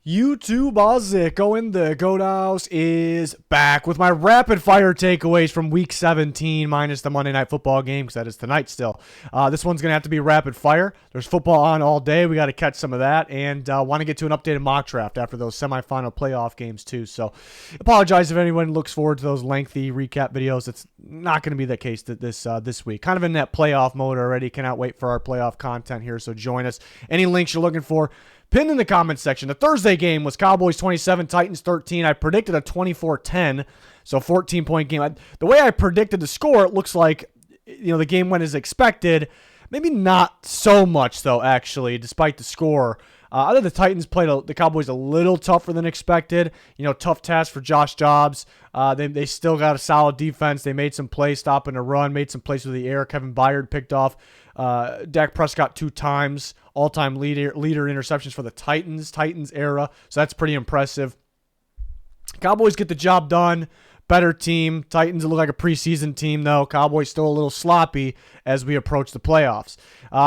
YouTube Ozzico in the Goat House is back with my rapid fire takeaways from week 17 minus the Monday Night Football game because that is tonight still. This one's going to have to be rapid fire. There's football on all day. We got to catch some of that and want to get to an updated mock draft after those semifinal playoff games too. So apologize if anyone looks forward to those lengthy recap videos. It's not going to be the case this week. Kind of in that playoff mode already. Cannot wait for our playoff content here. So join us. Any links you're looking for, pinned in the comments section. The Thursday game was Cowboys 27, Titans 13. I predicted a 24-10, so 14-point game. The way I predicted the score, it looks like the game went as expected. Maybe not so much, though, actually, despite the score. I think the Titans played the Cowboys a little tougher than expected. Tough task for Josh Jobs. They still got a solid defense. They made some plays stopping a run, made some plays with the air. Kevin Byard picked off Dak Prescott 2 times. All-time leader interceptions for the Titans era. So that's pretty impressive. Cowboys get the job done. Better team. Titans look like a preseason team, though. Cowboys still a little sloppy as we approach the playoffs.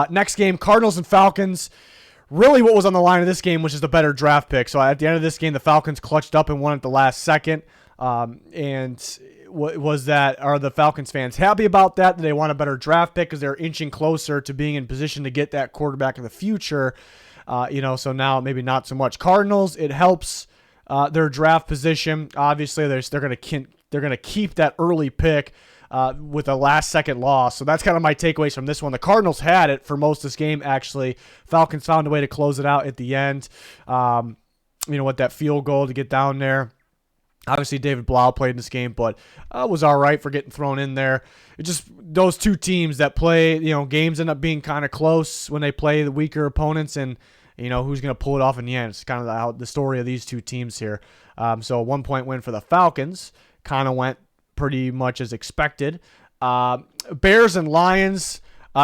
Next game, Cardinals and Falcons. Really what was on the line of this game was just a better draft pick. So at the end of this game, the Falcons clutched up and won at the last second. And are the Falcons fans happy about that? Do they want a better draft pick because they're inching closer to being in position to get that quarterback in the future? So now maybe not so much. Cardinals, it helps their draft position. Obviously, they're gonna keep that early pick with a last-second loss. So that's kind of my takeaways from this one. The Cardinals had it for most of this game, actually. Falcons found a way to close it out at the end. With that field goal to get down there. Obviously, David Blau played in this game, but was all right for getting thrown in there. It just those two teams that play, games end up being kind of close when they play the weaker opponents, and who's going to pull it off in the end. It's kind of the story of these two teams here. So a 1-point win for the Falcons kind of went pretty much as expected. Bears and Lions.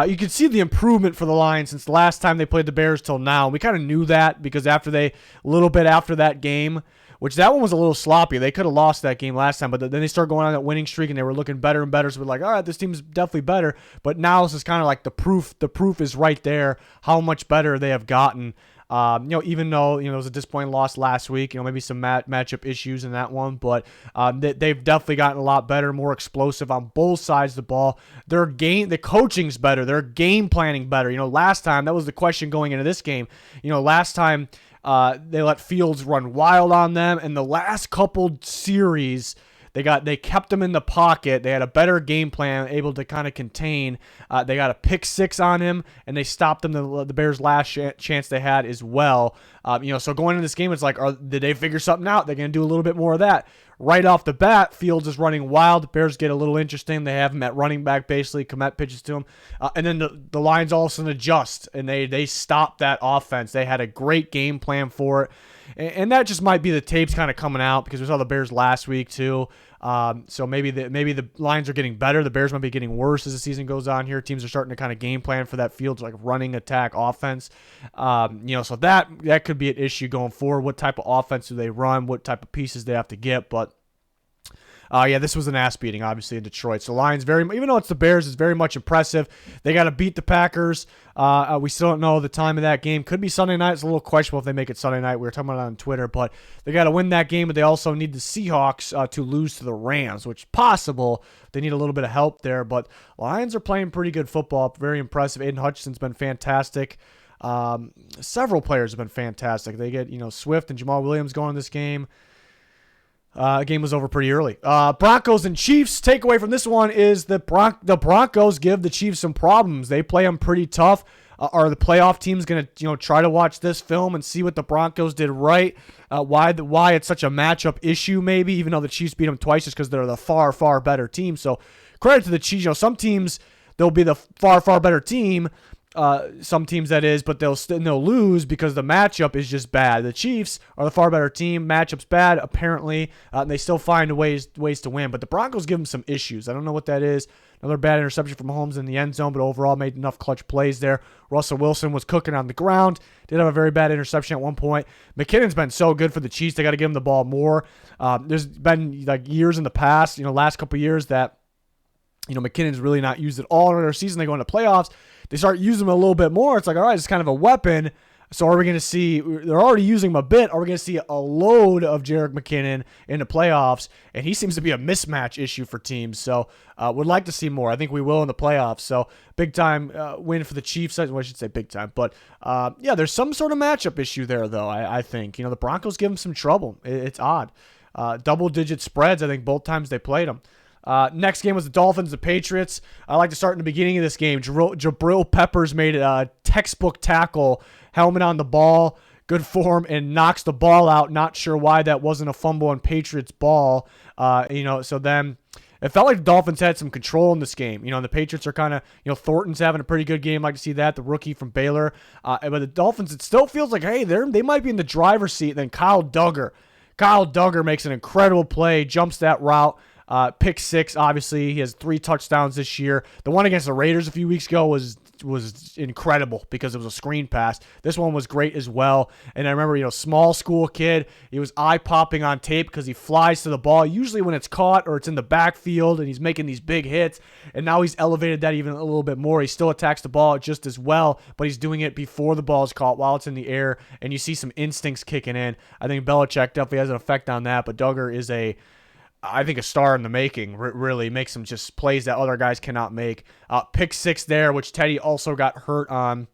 You can see the improvement for the Lions since the last time they played the Bears till now. We kind of knew that because a little bit after that game, which that one was a little sloppy. They could have lost that game last time, but then they started going on that winning streak, and they were looking better and better. So we're like, all right, this team's definitely better. But now this is kind of like the proof. The proof is right there how much better they have gotten. Even though it was a disappointing loss last week, maybe some matchup issues in that one, but they've definitely gotten a lot better, more explosive on both sides of the ball. The coaching's better, their game planning better. Last time that was the question going into this game. Last time they let Fields run wild on them, and the last couple series they kept them in the pocket. They had a better game plan, able to kind of contain. They got a pick 6 on him, and they stopped them the Bears' last chance they had as well. So going into this game, it's like, did they figure something out? They're going to do a little bit more of that. Right off the bat, Fields is running wild. The Bears get a little interesting. They have him at running back, basically. Komet pitches to him. And then the Lions all of a sudden adjust, and they stop that offense. They had a great game plan for it. And that just might be the tapes kind of coming out because we saw the Bears last week too. So maybe the Lions are getting better. The Bears might be getting worse as the season goes on here. Teams are starting to kind of game plan for that Fields like running attack offense. So that could be an issue going forward. What type of offense do they run? What type of pieces they have to get? But this was an ass beating, obviously, in Detroit. So Lions, even though it's the Bears, is very much impressive. They got to beat the Packers. We still don't know the time of that game. Could be Sunday night. It's a little questionable if they make it Sunday night. We were talking about it on Twitter, but they got to win that game. But they also need the Seahawks to lose to the Rams, which is possible. They need a little bit of help there. But Lions are playing pretty good football. Very impressive. Aiden Hutchinson's been fantastic. Several players have been fantastic. They get Swift and Jamal Williams going in this game. The game was over pretty early. Broncos and Chiefs. Takeaway from this one is the Broncos give the Chiefs some problems. They play them pretty tough. Are the playoff teams going to try to watch this film and see what the Broncos did right? Why it's such a matchup issue maybe, even though the Chiefs beat them twice just because they're the far, far better team. So credit to the Chiefs. Some teams, they'll be the far, far better team. Some teams that is, but they'll lose because the matchup is just bad. The Chiefs are the far better team. Matchup's bad apparently, and they still find ways to win. But the Broncos give them some issues. I don't know what that is. Another bad interception from Mahomes in the end zone, but overall made enough clutch plays there. Russell Wilson was cooking on the ground. Did have a very bad interception at one point. McKinnon's been so good for the Chiefs. They got to give him the ball more. There's been like years in the past, last couple of years that McKinnon's really not used at all in their season. They go into playoffs. They start using him a little bit more. It's like, all right, it's kind of a weapon. So are we going to see, they're already using him a bit, are we going to see a load of Jerick McKinnon in the playoffs? And he seems to be a mismatch issue for teams. So would like to see more. I think we will in the playoffs. So big time win for the Chiefs. Well, I should say big time. But yeah, there's some sort of matchup issue there, though, I think. The Broncos give them some trouble. It's odd. Double-digit spreads, I think, both times they played them. Next game was the Dolphins, the Patriots. I like to start in the beginning of this game. Jabril Peppers made a textbook tackle, helmet on the ball, good form, and knocks the ball out. Not sure why that wasn't a fumble on Patriots ball. So then it felt like the Dolphins had some control in this game. The Patriots are kind of, Thornton's having a pretty good game. Like to see that, the rookie from Baylor. But the Dolphins, it still feels like, hey, they might be in the driver's seat. Then Kyle Duggar makes an incredible play, jumps that route. Pick 6, obviously. He has 3 touchdowns this year. The one against the Raiders a few weeks ago was incredible because it was a screen pass. This one was great as well. And I remember, small school kid, he was eye-popping on tape because he flies to the ball, usually when it's caught or it's in the backfield, and he's making these big hits. And now he's elevated that even a little bit more. He still attacks the ball just as well, but he's doing it before the ball is caught while it's in the air, and you see some instincts kicking in. I think Belichick definitely has an effect on that, but Duggar is I think a star in the making. Really makes him just plays that other guys cannot make. Pick 6 there, which Teddy also got hurt on.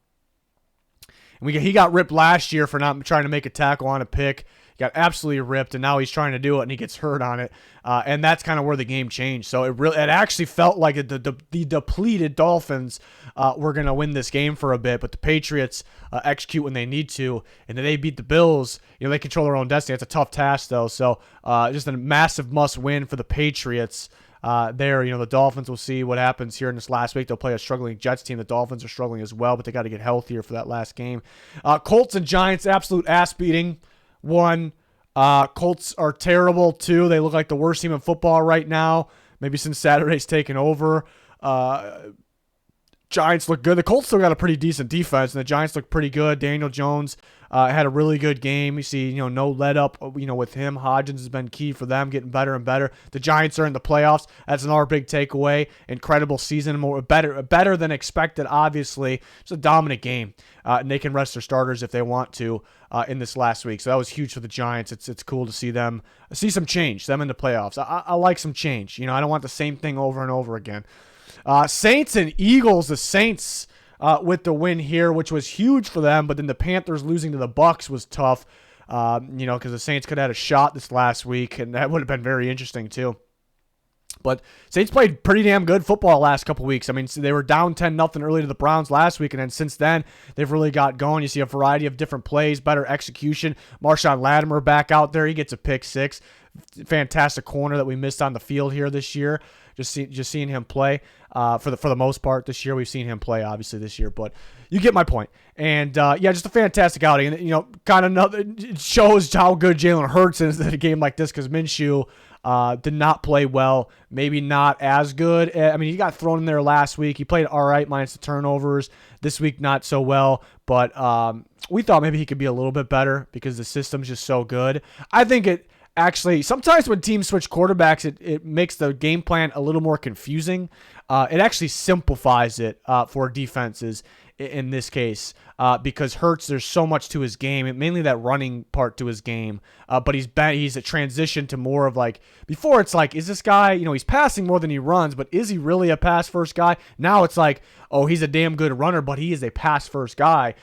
And he got ripped last year for not trying to make a tackle on a pick. He got absolutely ripped, and now he's trying to do it, and he gets hurt on it. And that's kind of where the game changed. So it actually felt like the depleted Dolphins were going to win this game for a bit, but the Patriots execute when they need to, and then they beat the Bills. They control their own destiny. It's a tough task, though. So just a massive must-win for the Patriots. The Dolphins, will see what happens here in this last week. They'll play a struggling Jets team. The Dolphins are struggling as well, but they got to get healthier for that last game. Colts and Giants, absolute ass-beating. Colts are terrible, 2. They look like the worst team in football right now, maybe since Saturday's taken over. Giants look good. The Colts still got a pretty decent defense, and the Giants look pretty good. Daniel Jones had a really good game. You see, no let up, with him. Hodgins has been key for them, getting better and better. The Giants are in the playoffs. That's another big takeaway. Incredible season, better than expected, obviously. It's a dominant game, and they can rest their starters if they want to in this last week. So that was huge for the Giants. It's cool to see them, some change, them in the playoffs. I like some change. I don't want the same thing over and over again. Saints and Eagles. The Saints with the win here, which was huge for them, but then the Panthers losing to the Bucs was tough, because the Saints could have had a shot this last week, and that would have been very interesting too. But Saints played pretty damn good football last couple weeks. I mean, they were down 10-0 early to the Browns last week, and then since then, they've really got going. You see a variety of different plays, better execution. Marshawn Lattimore back out there. He gets a pick 6. Fantastic corner that we missed on the field here this year. Just seeing him play for the most part this year. We've seen him play obviously this year, but you get my point. And just a fantastic outing. And it shows how good Jalen Hurts is in a game like this, because Minshew did not play well. Maybe not as good. I mean, he got thrown in there last week. He played all right minus the turnovers. This week, not so well. But we thought maybe he could be a little bit better because the system's just so good. I think it. Actually, sometimes when teams switch quarterbacks, it makes the game plan a little more confusing. It actually simplifies it for defenses in this case because Hurts, there's so much to his game, mainly that running part to his game. But he's a transition to more of like, before it's like, is this guy, he's passing more than he runs, but is he really a pass-first guy? Now it's like, oh, he's a damn good runner, but he is a pass-first guy,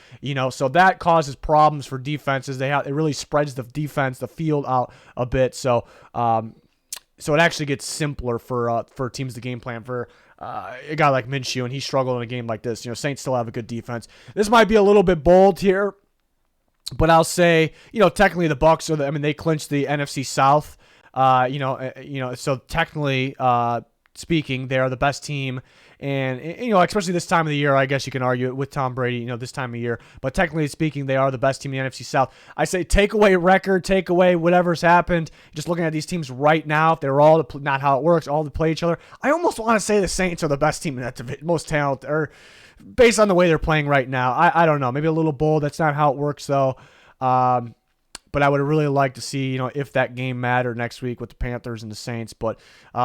so that causes problems for defenses. It really spreads the field out a bit. So it actually gets simpler for teams to game plan for a guy like Minshew, and he struggled in a game like this. Saints still have a good defense. This might be a little bit bold here, but I'll say, technically the Bucs they clinched the NFC South. So technically speaking, they are the best team. And, especially this time of the year, I guess you can argue it with Tom Brady, this time of year. But technically speaking, they are the best team in the NFC South. I say take away record, take away whatever's happened. Just looking at these teams right now, if they're all, not how it works, all to play each other. I almost want to say the Saints are the best team in that division, most talented, or based on the way they're playing right now. I don't know. Maybe a little bold. That's not how it works, though. but I would really like to see, if that game mattered next week with the Panthers and the Saints. But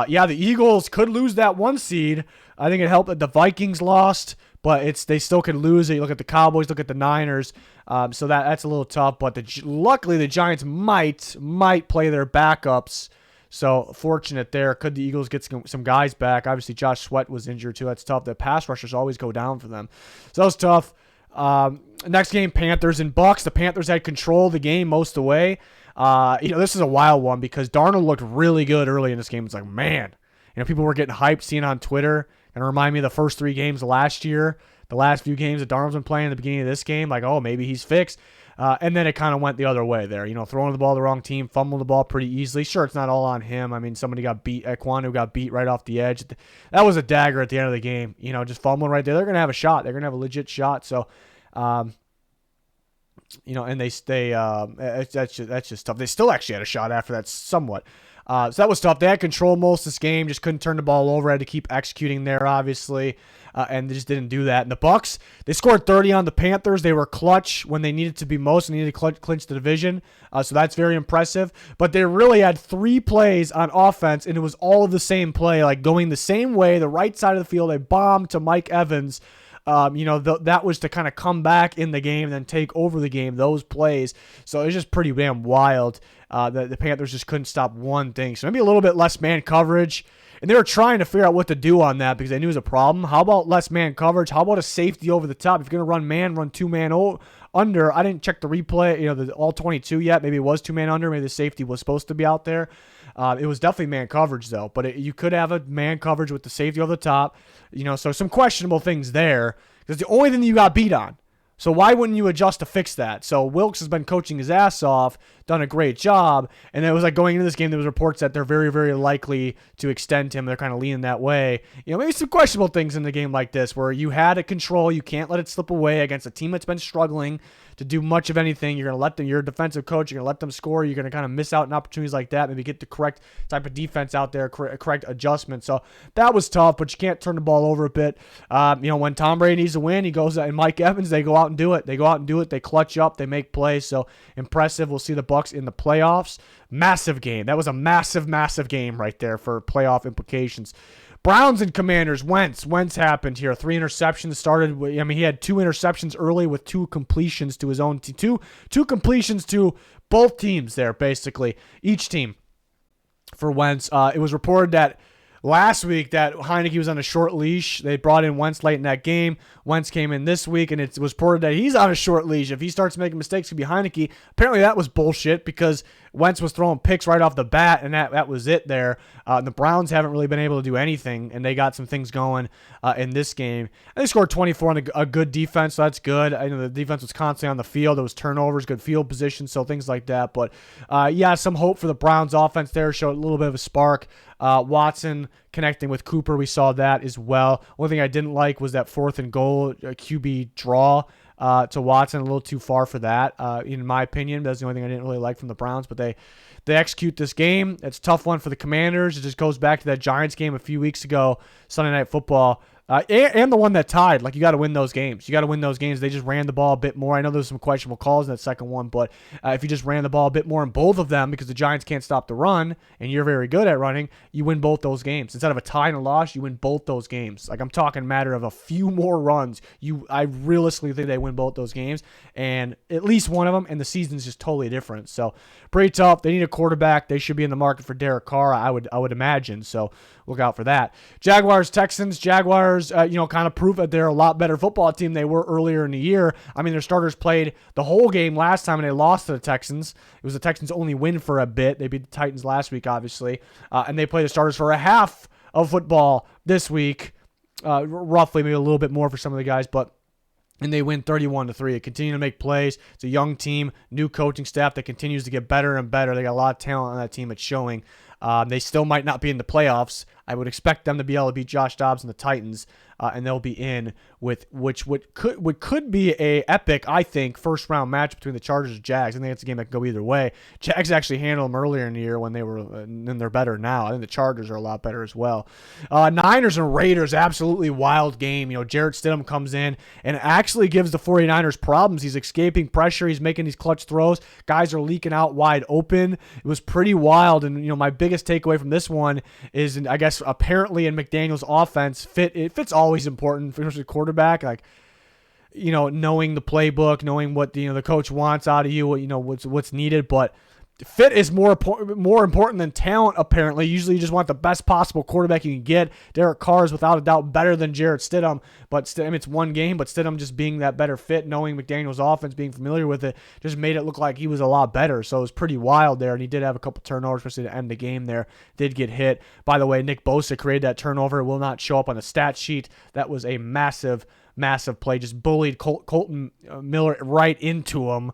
yeah, the Eagles could lose that 1 seed. I think it helped that the Vikings lost, but they still could lose it. You look at the Cowboys, look at the Niners. So that's a little tough. But luckily the Giants might play their backups. So fortunate there. Could the Eagles get some guys back? Obviously Josh Sweat was injured too. That's tough. The pass rushers always go down for them. So that was tough. Next game, Panthers and Bucks. The Panthers had control of the game most of the way. This is a wild one because Darnold looked really good early in this game. It's like, man, people were getting hyped, seeing on Twitter, and remind me of the first 3 games of last year. The last few games that Darnold's been playing at the beginning of this game, like, oh, maybe he's fixed. And then it kind of went the other way there. Throwing the ball to the wrong team, fumbling the ball pretty easily. Sure, it's not all on him. I mean, somebody got beat. Ekwonu got beat right off the edge. That was a dagger at the end of the game. Just fumbling right there. They're going to have a shot. They're going to have a legit shot. So, and that's just tough. They still actually had a shot after that somewhat. So that was tough. They had control most of this game, just couldn't turn the ball over. Had to keep executing there, obviously, and they just didn't do that. And the Bucks, they scored 30 on the Panthers. They were clutch when they needed to be most, and needed to clinch the division. So that's very impressive. But they really had 3 plays on offense, and it was all of the same play, like going the same way, the right side of the field. They bombed to Mike Evans. That was to kind of come back in the game and then take over the game, those plays. So it was just pretty damn wild. The Panthers just couldn't stop one thing. So maybe a little bit less man coverage. And they were trying to figure out what to do on that because they knew it was a problem. How about less man coverage? How about a safety over the top? If you're going to run man, run 2-man under. I didn't check the replay, the all 22 yet. Maybe it was 2-man under. Maybe the safety was supposed to be out there. It was definitely man coverage, though. But you could have a man coverage with the safety over the top. So some questionable things there. Because the only thing that you got beat on. So why wouldn't you adjust to fix that? So Wilkes has been coaching his ass off, done a great job, and it was like going into this game, there was reports that they're very, very likely to extend him. They're kind of leaning that way. Maybe some questionable things in the game like this where you had it control, you can't let it slip away against a team that's been struggling to do much of anything. You're going to let them, you're a defensive coach, you're going to let them score. You're going to kind of miss out on opportunities like that, maybe get the correct type of defense out there, correct adjustment. So that was tough, but you can't turn the ball over a bit. When Tom Brady needs to win, he goes, and Mike Evans, they go out and do it. They clutch up, they make plays. So impressive. We'll see the Bucs in the playoffs. Massive game. That was a massive, massive game right there for playoff implications. Browns and Commanders. Wentz happened here. 3 interceptions started. He had 2 interceptions early with 2 completions to his own team. Two completions to both teams there, basically. Each team for Wentz. It was reported that last week that Heineke was on a short leash. They brought in Wentz late in that game. Wentz came in this week, and it was reported that he's on a short leash. If he starts making mistakes, it could be Heineke. Apparently that was bullshit because Wentz was throwing picks right off the bat, and that was it there. The Browns haven't really been able to do anything, and they got some things going in this game. And they scored 24 on a good defense, so that's good. I know the defense was constantly on the field. There was turnovers, good field position, so things like that. But, some hope for the Browns offense there. Showed a little bit of a spark. Watson connecting with Cooper, we saw that as well. One thing I didn't like was that 4th and goal QB draw to Watson, a little too far for that, in my opinion. That's the only thing I didn't really like from the Browns, but they execute this game. It's a tough one for the Commanders. It just goes back to that Giants game a few weeks ago, Sunday Night Football. And the one that tied. Like, you got to win those games. They just ran the ball a bit more. I know there's some questionable calls in that second one, but if you just ran the ball a bit more in both of them, because the Giants can't stop the run, and you're very good at running, you win both those games. Instead of a tie and a loss, you win both those games. Like, I'm talking a matter of a few more runs. I realistically think they win both those games, and at least one of them, and the season's just totally different. So, pretty tough. They need a quarterback. They should be in the market for Derek Carr, I would imagine. So, look out for that. Jaguars, Texans. Jaguars, kind of prove that they're a lot better football team than they were earlier in the year. I mean, their starters played the whole game last time, and they lost to the Texans. It was the Texans' only win for a bit. They beat the Titans last week, obviously. And they played the starters for a half of football this week, roughly, maybe a little bit more for some of the guys, and they win 31-3. They continue to make plays. It's a young team, new coaching staff that continues to get better and better. They got a lot of talent on that team. It's showing. They still might not be in the playoffs. I would expect them to be able to beat Josh Dobbs and the Titans, and they'll be in with which could be a epic, I think, first round match between the Chargers and Jags. I think it's a game that can go either way. Jags actually handled them earlier in the year when they were, and they're better now. I think the Chargers are a lot better as well. Niners and Raiders, absolutely wild game. Jarrett Stidham comes in and actually gives the 49ers problems. He's escaping pressure. He's making these clutch throws. Guys are leaking out wide open. It was pretty wild. And my biggest takeaway from this one is, I guess, apparently in McDaniel's offense, fit's always important for the quarterback. Like, knowing the playbook, knowing what the coach wants out of you, what's needed, but fit is more important than talent, apparently. Usually you just want the best possible quarterback you can get. Derek Carr is without a doubt better than Jarrett Stidham, but it's one game, but Stidham just being that better fit, knowing McDaniel's offense, being familiar with it, just made it look like he was a lot better. So it was pretty wild there, and he did have a couple turnovers, especially to end the game there. Did get hit. By the way, Nick Bosa created that turnover. It will not show up on the stat sheet. That was a massive play. Just bullied Colton Miller right into him.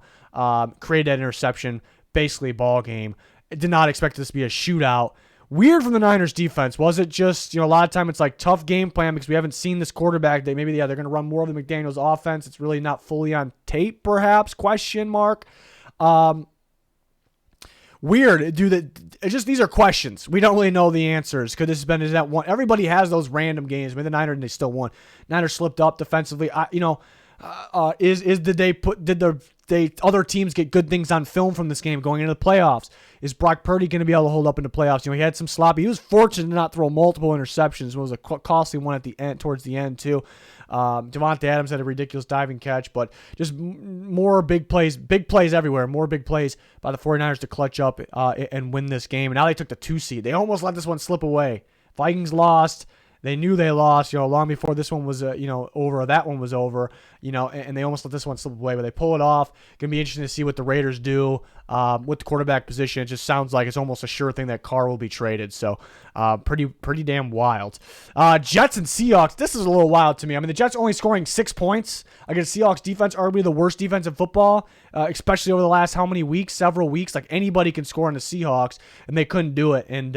Created that interception. Basically a ball game. I did not expect this to be a shootout. Weird from the Niners defense. Was it just, a lot of time it's like tough game plan because we haven't seen this quarterback. They're going to run more of the McDaniels offense. It's really not fully on tape, perhaps? Question mark. Weird. These are questions. We don't really know the answers. Could this have been, is that one? Everybody has those random games. I mean, the Niners, they still won. Niners slipped up defensively. Did other teams get good things on film from this game going into the playoffs? Is Brock Purdy going to be able to hold up in the playoffs? He had some sloppy. He was fortunate to not throw multiple interceptions. It was a costly one at the end, towards the end too. Devontae Adams had a ridiculous diving catch, but just more big plays everywhere. More big plays by the 49ers to clutch up and win this game. And now they took the 2 seed. They almost let this one slip away. Vikings lost. They knew they lost, long before this one was, over. That one was over, and they almost let this one slip away, but they pull it off. Going to be interesting to see what the Raiders do with the quarterback position. It just sounds like it's almost a sure thing that Carr will be traded. So pretty damn wild. Jets and Seahawks. This is a little wild to me. I mean, the Jets only scoring 6 points against Seahawks defense, arguably the worst defense in football, especially over the last how many weeks? Several weeks. Like anybody can score on the Seahawks, and they couldn't do it. And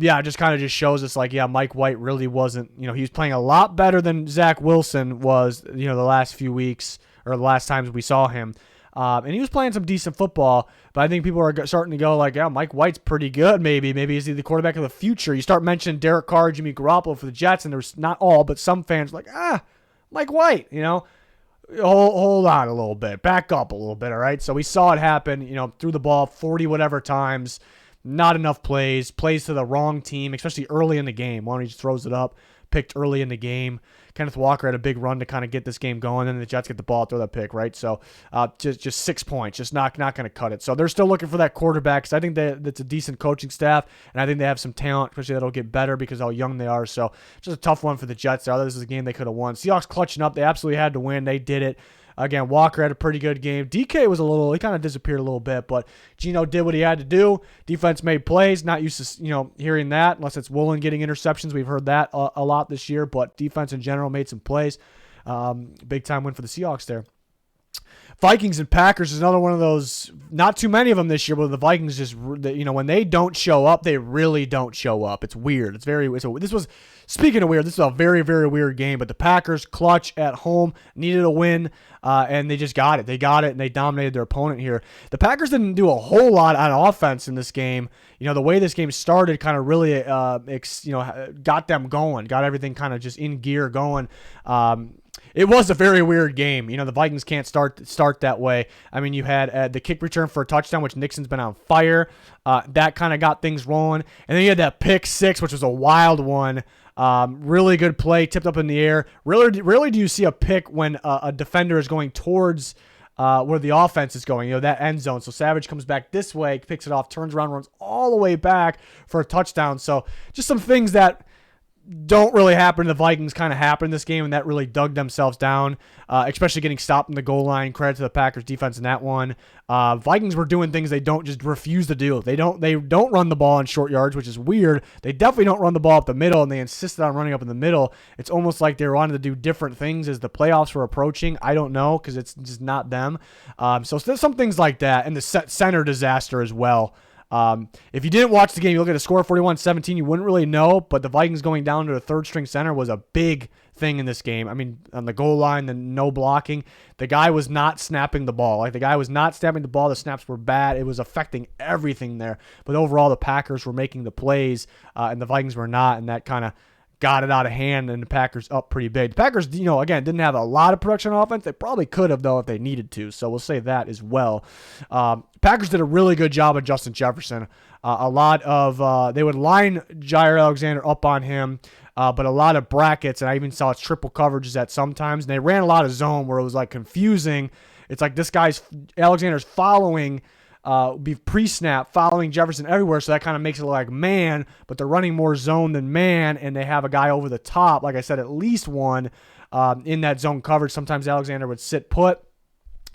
it just kind of just shows us Mike White really wasn't, he was playing a lot better than Zach Wilson was, the last few weeks or the last times we saw him. And he was playing some decent football, but I think people are starting to go Mike White's pretty good. Maybe is he the quarterback of the future? You start mentioning Derek Carr, Jimmy Garoppolo for the Jets, and there's not all, but some fans are Mike White, hold on a little bit, back up a little bit. All right. So we saw it happen, threw the ball 40 whatever times. Not enough plays to the wrong team, especially early in the game. One, he just throws it up, picked early in the game. Kenneth Walker had a big run to kind of get this game going, and the Jets get the ball, throw that pick, right? So just 6 points, just not going to cut it. So they're still looking for that quarterback because I think that's a decent coaching staff, and I think they have some talent, especially that'll get better because how young they are. So just a tough one for the Jets there. This is a game they could have won. Seahawks clutching up. They absolutely had to win. They did it. Again, Walker had a pretty good game. DK was he kind of disappeared a little bit, but Geno did what he had to do. Defense made plays. Not used to, hearing that unless it's Woolen getting interceptions. We've heard that a lot this year, but defense in general made some plays. Big time win for the Seahawks there. Vikings and Packers is another one of those, not too many of them this year, but the Vikings just, when they don't show up, they really don't show up. It's weird. Speaking of weird, this is a very, very weird game, but the Packers clutch at home, needed a win, and they just got it. They got it, and they dominated their opponent here. The Packers didn't do a whole lot on offense in this game. The way this game started kind of really, got them going, got everything kind of just in gear going. It was a very weird game. The Vikings can't start that way. I mean, you had the kick return for a touchdown, which Nixon's been on fire. That kind of got things rolling. And then you had that pick six, which was a wild one. Really good play, tipped up in the air. Rarely do you see a pick when a defender is going towards where the offense is going, that end zone. So Savage comes back this way, picks it off, turns around, runs all the way back for a touchdown. So just some things that don't really happen. The Vikings kind of happened in this game, and that really dug themselves down, especially getting stopped in the goal line. Credit to the Packers defense in that one. Vikings were doing things they don't just refuse to do. They don't run the ball in short yards, which is weird. They definitely don't run the ball up the middle, and they insisted on running up in the middle. It's almost like they wanted to do different things as the playoffs were approaching. I don't know, because it's just not them. So there's some things like that, and the center disaster as well. If you didn't watch the game, you look at the score 41-17, you wouldn't really know, but the Vikings going down to a third-string center was a big thing in this game. I mean, on the goal line, the no blocking, the guy was not snapping the ball. The guy was not snapping the ball. The snaps were bad. It was affecting everything there. But overall, the Packers were making the plays, and the Vikings were not, and that kind of got it out of hand, and the Packers up pretty big. The Packers, again, didn't have a lot of production on offense. They probably could have, though, if they needed to. So we'll say that as well. Packers did a really good job of Justin Jefferson. They would line Jair Alexander up on him, but a lot of brackets, and I even saw triple coverages at sometimes. And they ran a lot of zone where it was confusing. It's like Alexander's following be pre-snap, following Jefferson everywhere, so that kind of makes it look like man, but they're running more zone than man, and they have a guy over the top, like I said, at least one in that zone coverage. Sometimes Alexander would sit put,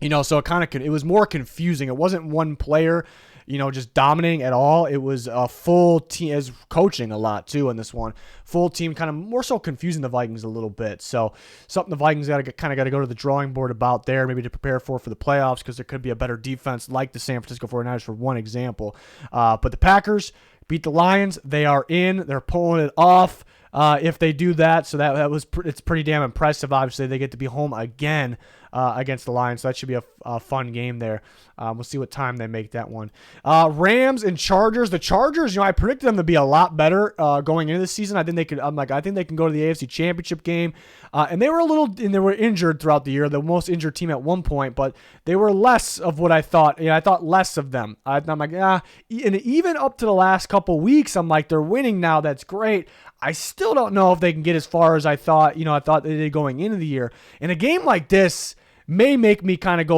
so it was more confusing. It wasn't one player, just dominating at all. It was a full team, as coaching a lot too in this one. Full team, kind of more so confusing the Vikings a little bit. So something the Vikings got to go to the drawing board about there, maybe to prepare for the playoffs, because there could be a better defense like the San Francisco 49ers for one example. But the Packers beat the Lions. They are in. They're pulling it off. If they do that, so it's pretty damn impressive. Obviously, they get to be home again against the Lions, so that should be a fun game there. We'll see what time they make that one. Rams and Chargers. The Chargers, I predicted them to be a lot better going into the season. I think they can go to the AFC Championship game, and they were injured throughout the year. The most injured team at one point, but they were less of what I thought. I thought less of them. I'm like, and even up to the last couple weeks, I'm like, they're winning now. That's great. I still don't know if they can get as far as I thought. I thought they did going into the year. In a game like this, may make me kind of go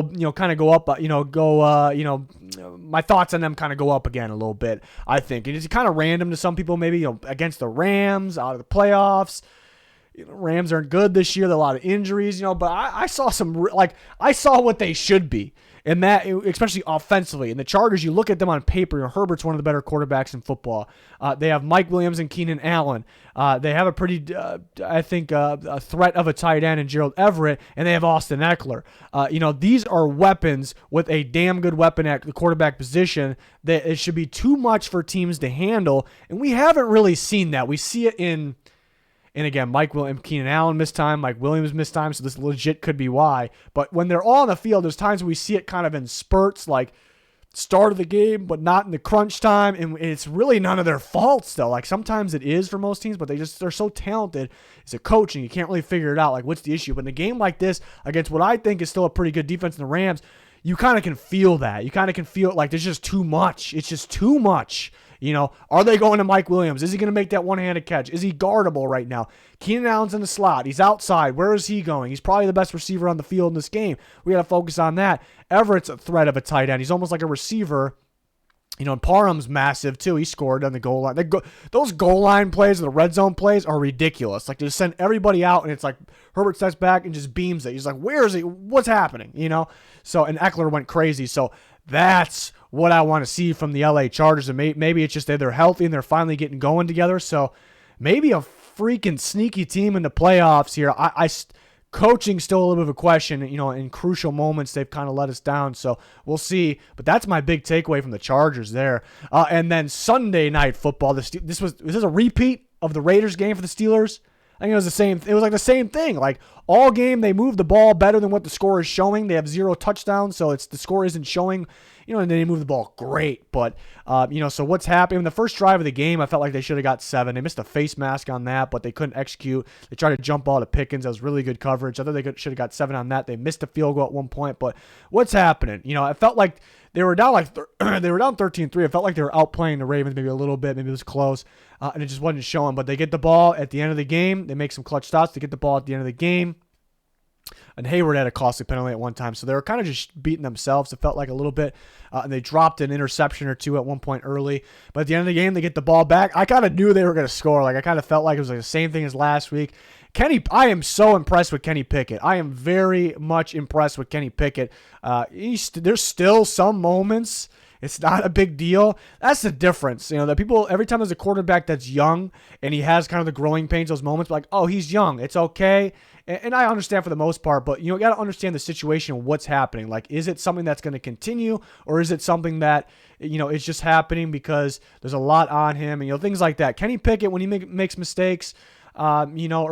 up. My thoughts on them kind of go up again a little bit. I think it's kind of random to some people. Maybe against the Rams out of the playoffs. Rams aren't good this year. There are a lot of injuries. But I saw I saw what they should be. And that, especially offensively. And the Chargers, you look at them on paper, Herbert's one of the better quarterbacks in football. They have Mike Williams and Keenan Allen. They have a pretty, a threat of a tight end in Gerald Everett, and they have Austin Eckler. These are weapons with a damn good weapon at the quarterback position that it should be too much for teams to handle, and we haven't really seen that. We see it in... And again, Keenan Allen missed time, Mike Williams missed time, so this legit could be why. But when they're all on the field, there's times we see it kind of in spurts, like start of the game, but not in the crunch time. And it's really none of their faults, though. Sometimes it is for most teams, but they're so talented as a coach, and you can't really figure it out. What's the issue? But in a game like this, against what I think is still a pretty good defense in the Rams, you kind of can feel that. You kind of can feel it there's just too much. It's just too much. Are they going to Mike Williams? Is he going to make that one-handed catch? Is he guardable right now? Keenan Allen's in the slot. He's outside. Where is he going? He's probably the best receiver on the field in this game. We got to focus on that. Everett's a threat of a tight end. He's almost like a receiver. And Parham's massive, too. He scored on the goal line. Those goal line plays, the red zone plays, are ridiculous. They just send everybody out, and it's like Herbert steps back and just beams it. He's like, where is he? What's happening? So, and Eckler went crazy. So that's what I want to see from the LA Chargers. And maybe it's just that they're healthy and they're finally getting going together. So maybe a freaking sneaky team in the playoffs here. Coaching still a little bit of a question. In crucial moments, they've kind of let us down. So we'll see. But that's my big takeaway from the Chargers there. And then Sunday Night Football. Was this a repeat of the Raiders game for the Steelers? I think it was the same. It was the same thing. All game, they move the ball better than what the score is showing. They have 0 touchdowns, so the score isn't showing. And they move the ball great. But, so what's happening? In the first drive of the game, I felt like they should have got 7. They missed a face mask on that, but they couldn't execute. They tried to jump ball to Pickens. That was really good coverage. I thought they should have got 7 on that. They missed a field goal at one point. But what's happening? I felt like they were down they were down 13-3. It felt like they were outplaying the Ravens maybe a little bit. Maybe it was close, and it just wasn't showing. But they get the ball at the end of the game. They make some clutch stops. They get the ball at the end of the game. And Hayward had a costly penalty at one time, so they were kind of just beating themselves. It felt like a little bit, and they dropped an interception or two at one point early. But at the end of the game, they get the ball back. I kind of knew they were going to score. I kind of felt like it was the same thing as last week. I am so impressed with Kenny Pickett. I am very much impressed with Kenny Pickett. There's still some moments It's not a big deal. That's the difference. That people, every time there's a quarterback that's young and he has kind of the growing pains, those moments, like, oh, he's young, it's okay. And I understand for the most part, but you got to understand the situation, what's happening. Like, is it something that's going to continue, or is it something that, is just happening because there's a lot on him, and things like that. Kenny Pickett, when he makes mistakes, I'm not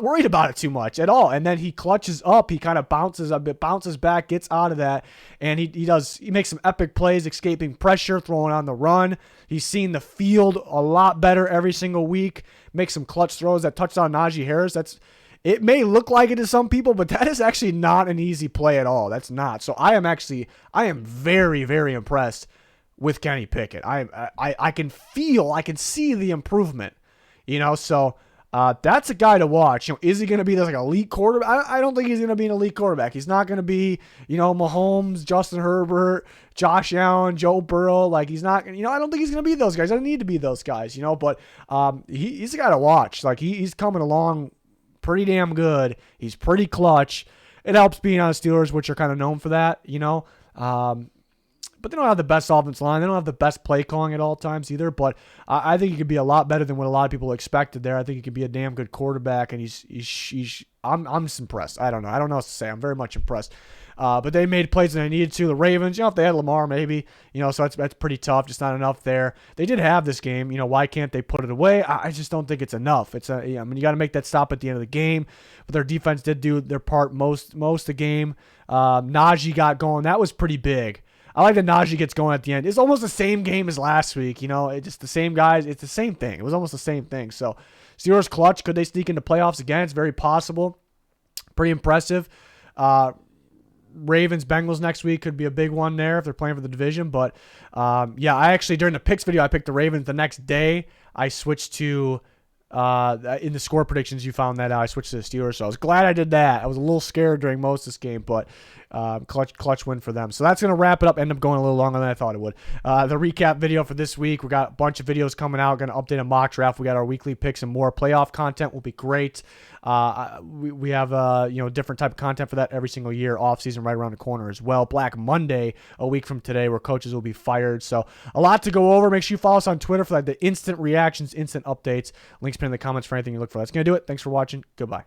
worried about it too much at all. And then he clutches up. He kind of bounces back, gets out of that, and he makes some epic plays, escaping pressure, throwing on the run. He's seen the field a lot better every single week. Makes some clutch throws. That touchdown Najee Harris, it may look like it to some people, but that is actually not an easy play at all. That's not. So I am very, very impressed with Kenny Pickett. I can see the improvement, so that's a guy to watch. Is he going to be this elite quarterback? I don't think he's going to be an elite quarterback. He's not going to be, Mahomes, Justin Herbert, Josh Allen, Joe Burrow. He's not, I don't think he's going to be those guys. I don't need to be those guys, but he's a guy to watch. He's coming along pretty damn good. He's pretty clutch. It helps being on the Steelers, which are kind of known for that, but they don't have the best offensive line. They don't have the best play calling at all times either. But I think he could be a lot better than what a lot of people expected there. I think he could be a damn good quarterback, and I'm just impressed. I don't know what to say. I'm very much impressed. But they made plays when they needed to. The Ravens, if they had Lamar, maybe, so that's pretty tough. Just not enough there. They did have this game. Why can't they put it away? I just don't think it's enough. You got to make that stop at the end of the game. But their defense did do their part most of the game. Najee got going. That was pretty big. I like that Najee gets going at the end. It's almost the same game as last week. It's just the same guys. It's the same thing. It was almost the same thing. So Steelers clutch. Could they sneak into playoffs again? It's very possible. Pretty impressive. Ravens, Bengals next week could be a big one there if they're playing for the division. But, I actually, during the picks video, I picked the Ravens. The next day, I switched to, in the score predictions, you found that out. I switched to the Steelers. So I was glad I did that. I was a little scared during most of this game, but clutch win for them. So that's going to wrap it up. End up going a little longer than I thought it would. The recap video for this week, we got a bunch of videos coming out. Going to update a mock draft. We got our weekly picks and more playoff content will be great. We have different type of content for that every single year. Off season right around the corner as well. Black Monday a week from today, where coaches will be fired. So a lot to go over. Make sure you follow us on Twitter for the instant reactions, instant updates. Links pinned in the comments for anything you look for. That's going to do it. Thanks for watching. Goodbye.